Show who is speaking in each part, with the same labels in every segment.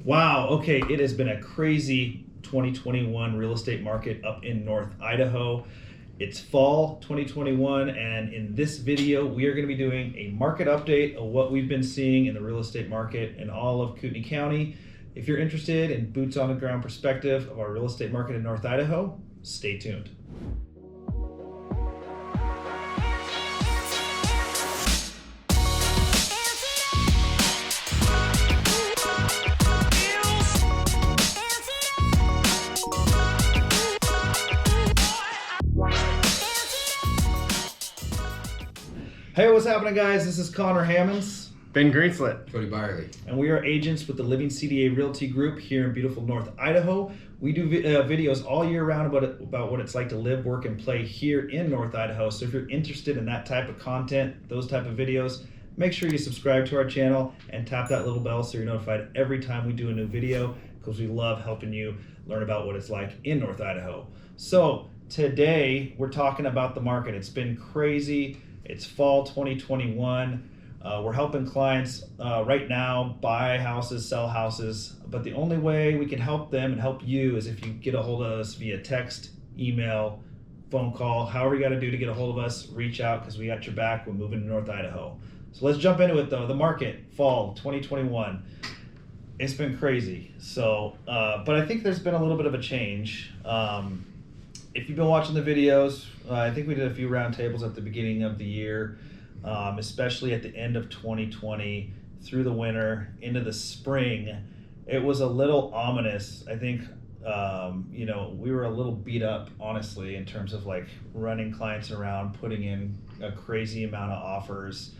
Speaker 1: Wow, okay, it has been a crazy 2021 real estate market up in North Idaho. It's fall 2021, and in this video, we are going to be doing a market update of what we've been seeing in the real estate market in all of Kootenai County. If you're interested in boots on the ground perspective of our real estate market in North Idaho, stay tuned. Hey, what's happening, guys? This is Connor Hammonds.
Speaker 2: Ben Greenslet.
Speaker 3: Cody Byerly.
Speaker 1: And we are agents with the Living CDA Realty Group here in beautiful North Idaho. We do videos all year round about what it's like to live, work, and play here in North Idaho. So if you're interested in that type of content, those type of videos, make sure you subscribe to our channel and tap that little bell so you're notified every time we do a new video, because we love helping you learn about what it's like in North Idaho. So today we're talking about the market. It's been crazy. It's fall 2021. We're helping clients right now buy houses, sell houses, but the only way we can help them and help you is if you get a hold of us via text, email, phone call, however you got to do to get a hold of us. Reach out, because we got your back. We're moving to North Idaho. So let's jump into it though. The market, fall 2021. It's been crazy. So, but I think there's been a little bit of a change. If you've been watching the videos, I think we did a few roundtables at the beginning of the year, especially at the end of 2020, through the winter, into the spring. It was a little ominous. I think, we were a little beat up, honestly, in terms of like running clients around, putting in a crazy amount of offers,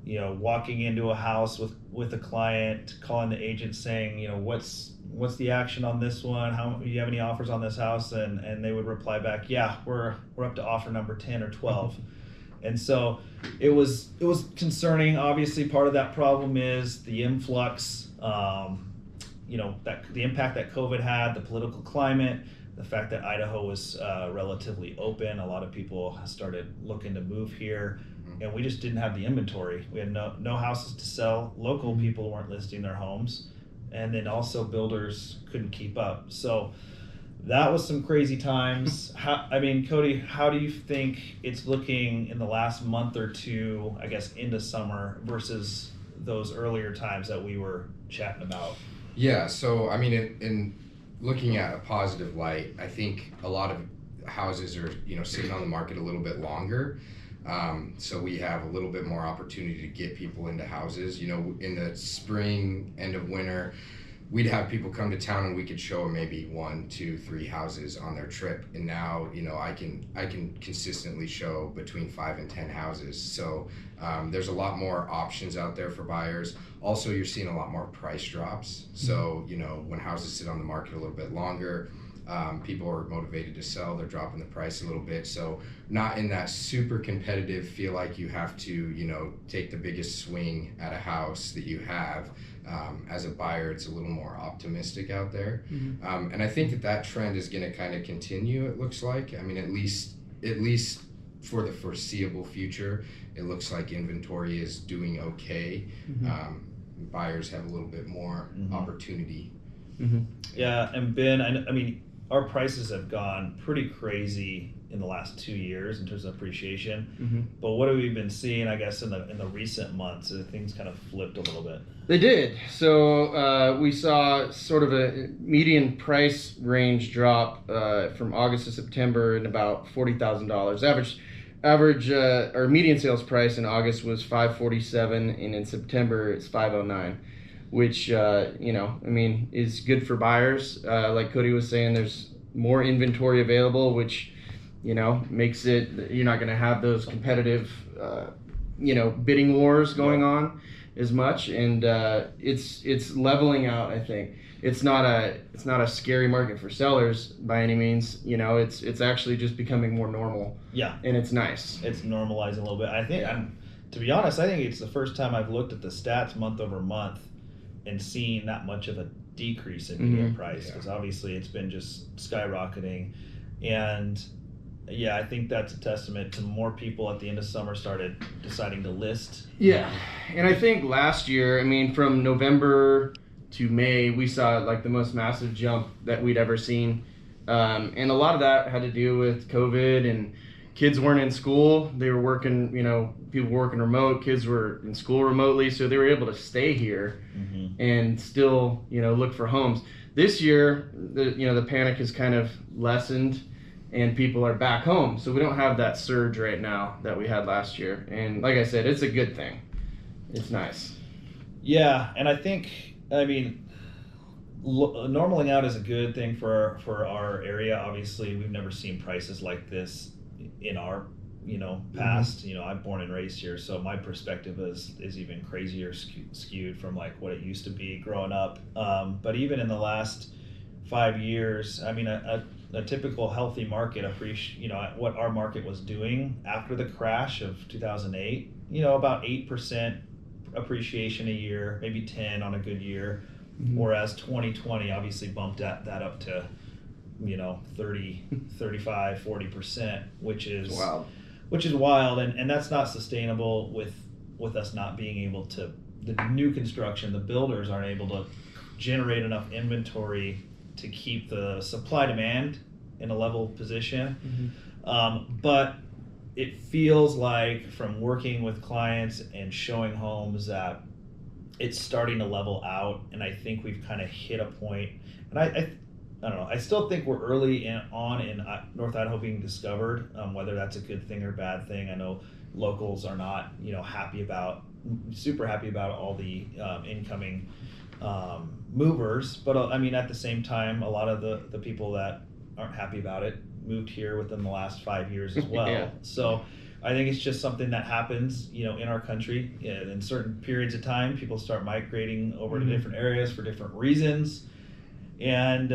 Speaker 1: walking into a house with a client, calling the agent saying, what's the action on this one? How do you have any offers on this house? And they would reply back, yeah, we're up to offer number 10 or 12. And so it was concerning. Obviously, part of that problem is the influx, that the impact that COVID had, the political climate, the fact that Idaho was relatively open. A lot of people started looking to move here, and we just didn't have the inventory. We had no houses to sell. Local people weren't listing their homes. And then also builders couldn't keep up. So that was some crazy times. Cody, how do you think it's looking in the last month or two, I guess, into summer versus those earlier times that we were chatting about?
Speaker 3: Yeah, so in looking at a positive light, I think a lot of houses are, sitting on the market a little bit longer. So we have a little bit more opportunity to get people into houses. In the spring, end of winter, we'd have people come to town and we could show them maybe 1, 2, 3 houses on their trip. And now, I can consistently show between 5 and 10 houses. So there's a lot more options out there for buyers. Also, you're seeing a lot more price drops. So, when houses sit on the market a little bit longer, people are motivated to sell. They're dropping the price a little bit. So not in that super competitive, feel like you have to, take the biggest swing at a house that you have. As a buyer, it's a little more optimistic out there. Mm-hmm. And I think that trend is going to kind of continue, it looks like. at least for the foreseeable future, it looks like inventory is doing okay. Mm-hmm. Buyers have a little bit more opportunity.
Speaker 1: Mm-hmm. Yeah, and Ben, our prices have gone pretty crazy in the last 2 years in terms of appreciation. Mm-hmm. But what have we been seeing, I guess, in the recent months? Things kind of flipped a little bit.
Speaker 2: They did. So we saw sort of a median price range drop from August to September in about $40,000. Average or median sales price in August was $547, and in September it's $509. Which, is good for buyers. Like Cody was saying, there's more inventory available, which, makes it, you're not going to have those competitive, bidding wars going on as much. And it's leveling out, I think. It's not a scary market for sellers by any means. It's actually just becoming more normal.
Speaker 1: Yeah.
Speaker 2: And it's nice.
Speaker 1: It's normalizing a little bit. I think, to be honest, I think it's the first time I've looked at the stats month over month and seeing that much of a decrease in median price, because obviously it's been just skyrocketing. And I think that's a testament to more people at the end of summer started deciding to list.
Speaker 2: Yeah, and I think last year, from November to May, we saw like the most massive jump that we'd ever seen. And a lot of that had to do with COVID, and kids weren't in school. They were working, people were working remote, kids were in school remotely, so they were able to stay here and still, look for homes. This year, the panic has kind of lessened and people are back home. So we don't have that surge right now that we had last year. And like I said, it's a good thing. It's nice.
Speaker 1: Yeah, and I think, normaling out is a good thing for our area. Obviously, we've never seen prices like this in our past. I'm born and raised here, so my perspective is even crazier skewed from like what it used to be growing up. But even in the last 5 years, a typical healthy market what our market was doing after the crash of 2008, about 8% appreciation a year, maybe 10 on a good year. Whereas 2020 obviously bumped that up to 30, 35, 40%, which is
Speaker 2: wild.
Speaker 1: And that's not sustainable with us not being able to, the new construction, the builders aren't able to generate enough inventory to keep the supply demand in a level position. But it feels like from working with clients and showing homes that it's starting to level out, and I think we've kind of hit a point. And I don't know. I still think we're early in North Idaho being discovered. Whether that's a good thing or bad thing, I know locals are not super happy about all the incoming movers. But at the same time, a lot of the people that aren't happy about it moved here within the last 5 years as well.
Speaker 2: Yeah.
Speaker 1: So I think it's just something that happens, in our country. In certain periods of time, people start migrating over to different areas for different reasons, and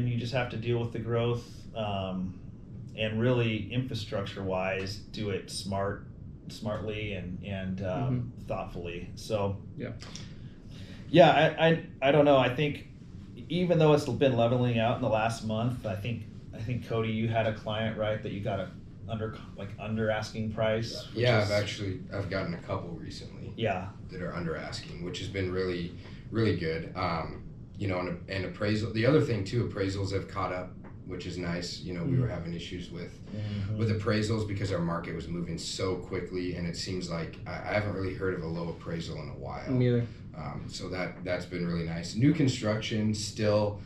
Speaker 1: you just have to deal with the growth, and really infrastructure-wise, do it smartly and thoughtfully. So I don't know. I think even though it's been leveling out in the last month, I think Cody, you had a client, right, that you got under asking price.
Speaker 3: Yeah, I've gotten a couple recently.
Speaker 1: Yeah,
Speaker 3: that are under asking, which has been really, really good. And appraisal. The other thing too, appraisals have caught up, which is nice. We were having issues with appraisals because our market was moving so quickly, and it seems like I haven't really heard of a low appraisal in a while.
Speaker 2: Me either.
Speaker 3: So that's been really nice. New construction still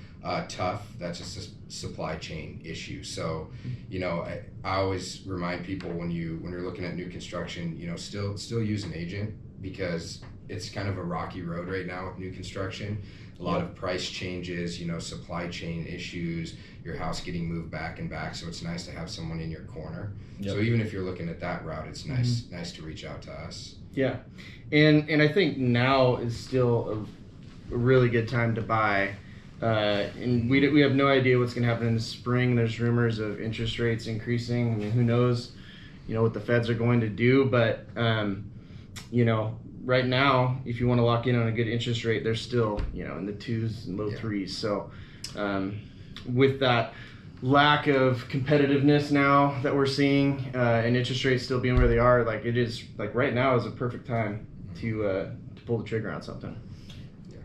Speaker 3: tough. That's just a supply chain issue. So, I always remind people when you're looking at new construction, still use an agent, because it's kind of a rocky road right now with new construction. A lot of price changes, supply chain issues, your house getting moved back and back. So it's nice to have someone in your corner. Yep. So even if you're looking at that route, it's nice to reach out to us.
Speaker 2: Yeah. And I think now is still a really good time to buy. And we have no idea what's going to happen in the spring. There's rumors of interest rates increasing. Who knows, what the feds are going to do. But, right now, if you want to lock in on a good interest rate, they're still, in the 2s and low 3s. So with that lack of competitiveness now that we're seeing, and interest rates still being where they are, it is right now is a perfect time to pull the trigger on something.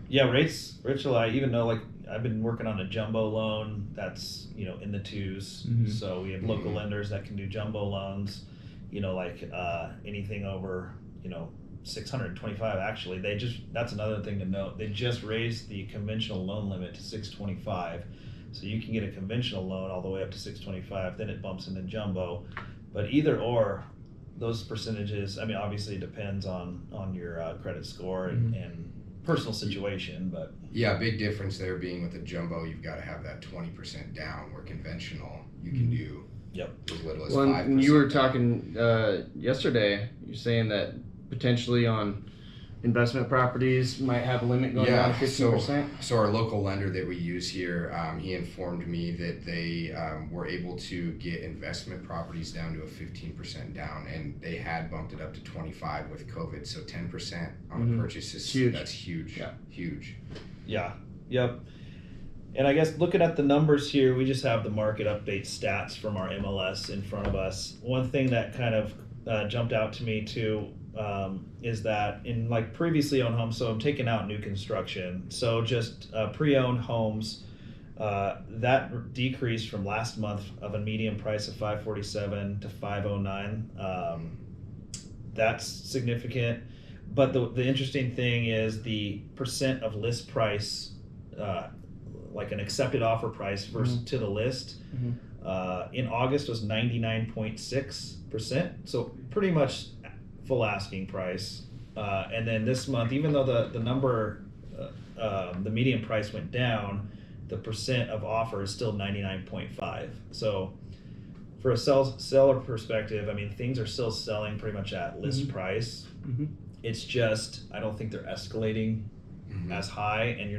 Speaker 1: Yeah, rates, even though I've been working on a jumbo loan that's in the 2s. So we have local lenders that can do jumbo loans, anything over 625. Actually, that's another thing to note. They just raised the conventional loan limit to 625, so you can get a conventional loan all the way up to 625. Then it bumps into jumbo, but either or, those percentages. Obviously, it depends on your credit score and personal situation, but
Speaker 3: yeah, big difference there being with a jumbo, you've got to have that 20% down, where conventional you can do as little as 5%.
Speaker 2: And you were talking yesterday, you're saying that potentially on investment properties might have a limit going down to 15%.
Speaker 3: So our local lender that we use here, he informed me that they were able to get investment properties down to a 15% down, and they had bumped it up to 25 with COVID. So 10% on a purchase is huge. That's huge. Yeah. Huge.
Speaker 1: Yeah. Yep. And I guess looking at the numbers here, we just have the market update stats from our MLS in front of us. One thing that kind of jumped out to me too, is that in like previously owned homes, so I'm taking out new construction, so just pre-owned homes, that decreased from last month of a median price of 547 to 509. That's significant. But the interesting thing is the percent of list price, like an accepted offer price versus to the list, in August was 99.6%. So pretty much full asking price. And then this month, even though the number, the median price went down, the percent of offer is still 99.5. So for a seller perspective, I mean, things are still selling pretty much at list price. It's just, I don't think they're escalating as high, and you're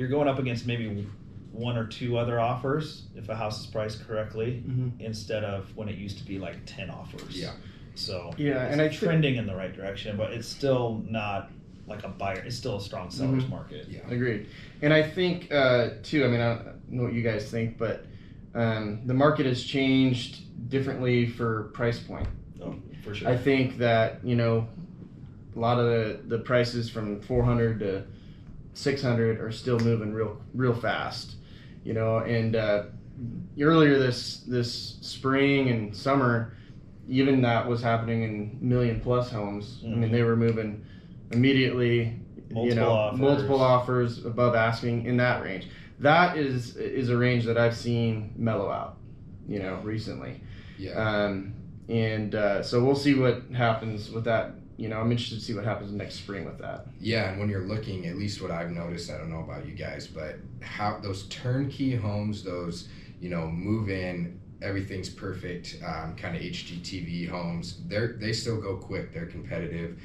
Speaker 1: going up against maybe one or two other offers if a house is priced correctly, instead of when it used to be like 10 offers.
Speaker 3: Yeah.
Speaker 1: So
Speaker 2: and
Speaker 1: it's trending in the right direction, but it's still not like a buyer. It's still a strong seller's market.
Speaker 2: Yeah, agreed. And I think too, I mean, I don't know what you guys think, but the market has changed differently for price point.
Speaker 1: Oh, for sure.
Speaker 2: I think that, you know, a lot of the prices from 400 to 600 are still moving real fast, you know. And earlier this spring and summer, even that was happening in million plus homes. I mean, they were moving immediately, multiple offers above asking in that range. That is a range that I've seen mellow out, you know, recently. So we'll see what happens with that. You know, I'm interested to see what happens next spring with that.
Speaker 3: Yeah, and when you're looking, at least what I've noticed, I don't know about you guys, but how those turnkey homes, those, you know, move in, everything's perfect, kind of HGTV homes, they still go quick, they're competitive.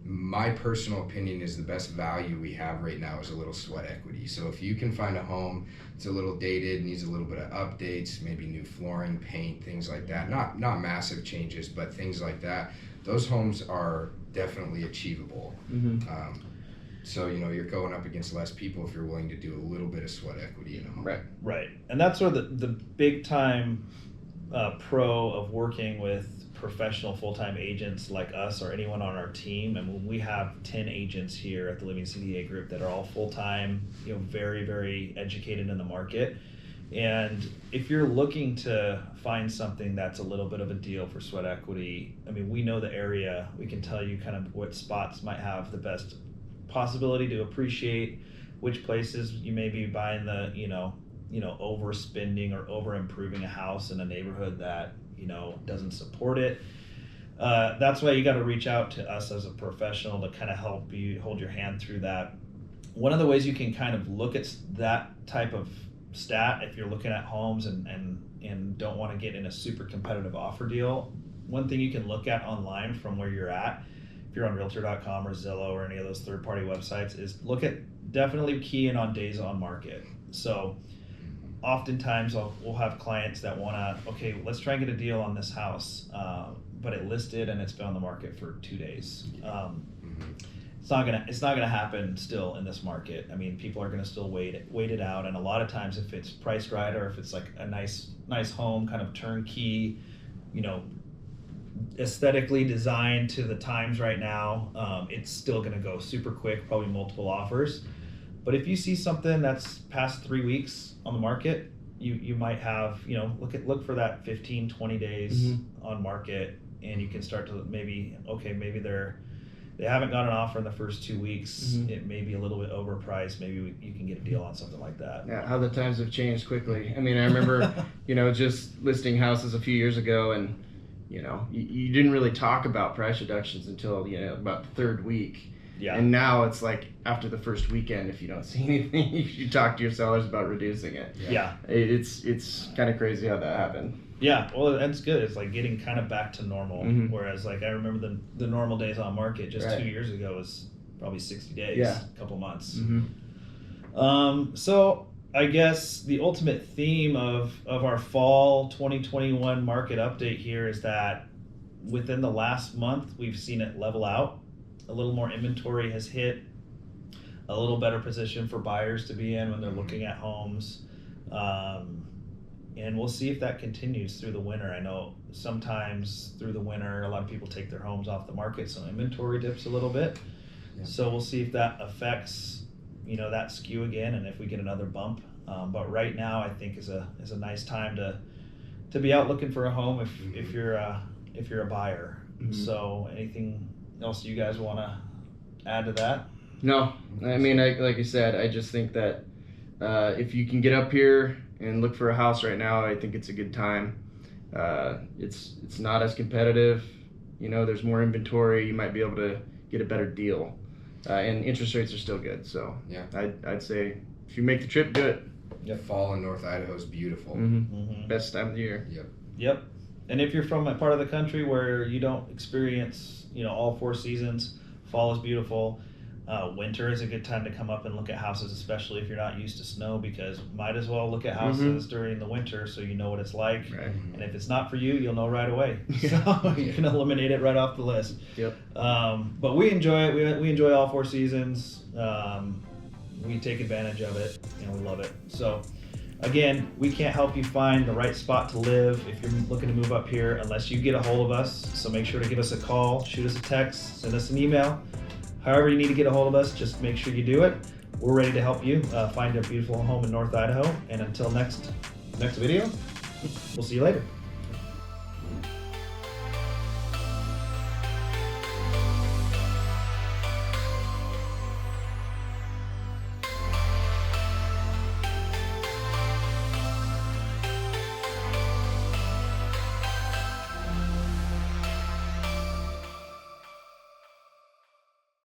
Speaker 3: My personal opinion is the best value we have right now is a little sweat equity. So if you can find a home that's a little dated, needs a little bit of updates, maybe new flooring, paint, things like that, not massive changes, but things like that, those homes are definitely achievable. So, you know, you're going up against less people if you're willing to do a little bit of sweat equity in a home.
Speaker 1: Right. And that's where the big time pro of working with professional full-time agents like us or anyone on our team. And when we have 10 agents here at the Living CDA group that are all full-time, you know, very, very educated in the market. And if you're looking to find something that's a little bit of a deal for sweat equity, I mean, we know the area. We can tell you kind of what spots might have the best possibility to appreciate, which places you may be buying the, you know, overspending or over improving a house in a neighborhood that, you know, doesn't support it. That's why you got to reach out to us as a professional to kind of help you hold your hand through that. One of the ways you can kind of look at that type of stat, if you're looking at homes and don't want to get in a super competitive offer deal, one thing you can look at online from where you're at, if you're on realtor.com or Zillow or any of those third-party websites, is definitely key in on days on market. So oftentimes we'll have clients that want to, okay, let's try and get a deal on this house, but it listed and it's been on the market for 2 days. It's not gonna happen still in this market. I mean, people are gonna still wait it out, and a lot of times if it's priced right or if it's like a nice home, kind of turnkey, you know, aesthetically designed to the times right now, it's still gonna go super quick, probably multiple offers. But if you see something that's past 3 weeks on the market, you might have, you know, look for that 15, 20 days on market, and you can start to maybe they haven't got an offer in the first 2 weeks. It may be a little bit overpriced. Maybe you can get a deal on something like that.
Speaker 2: Yeah, how the times have changed quickly. I mean, I remember, you know, just listing houses a few years ago, and, you know, you didn't really talk about price reductions until, you know, about the third week.
Speaker 1: Yeah.
Speaker 2: And now it's like after the first weekend, if you don't see anything, you talk to your sellers about reducing it.
Speaker 1: Yeah.
Speaker 2: It's kind of crazy how that happened.
Speaker 1: Yeah, well, that's good. It's like getting kind of back to normal. Whereas, like, I remember the normal days on market just 2 years ago was probably 60 days, a couple months. So I guess the ultimate theme of our fall 2021 market update here is that within the last month, we've seen it level out. A little more inventory has hit, a little better position for buyers to be in when they're looking at homes. And we'll see if that continues through the winter. I know sometimes through the winter, a lot of people take their homes off the market, so inventory dips a little bit.
Speaker 3: Yeah.
Speaker 1: So we'll see if that affects, that skew again, and if we get another bump. But right now, I think is a nice time to be out looking for a home if you're a buyer.
Speaker 2: Mhm.
Speaker 1: So anything else you guys want to add to that?
Speaker 2: No, I mean, like I said, I just think that if you can get up here and look for a house right now, I think it's a good time. It's not as competitive. There's more inventory. You might be able to get a better deal, and interest rates are still good. So
Speaker 3: Yeah.
Speaker 2: I'd say if you make the trip, do it.
Speaker 3: Fall in North Idaho is beautiful.
Speaker 1: Mm-hmm.
Speaker 2: Best time of the year.
Speaker 1: Yep. And if you're from a part of the country where you don't experience, all 4 seasons, fall is beautiful. Winter is a good time to come up and look at houses, especially if you're not used to snow, because might as well look at houses during the winter so you know what it's like.
Speaker 2: Right.
Speaker 1: And if it's not for you, you'll know right away. So you can eliminate it right off the list.
Speaker 2: Yep.
Speaker 1: But we enjoy it. We enjoy all 4 seasons. We take advantage of it, and we love it. So again, we can't help you find the right spot to live if you're looking to move up here unless you get a hold of us. So make sure to give us a call, shoot us a text, send us an email. However you need to get a hold of us, just make sure you do it. We're ready to help you find a beautiful home in North Idaho. And until next video, we'll see you later.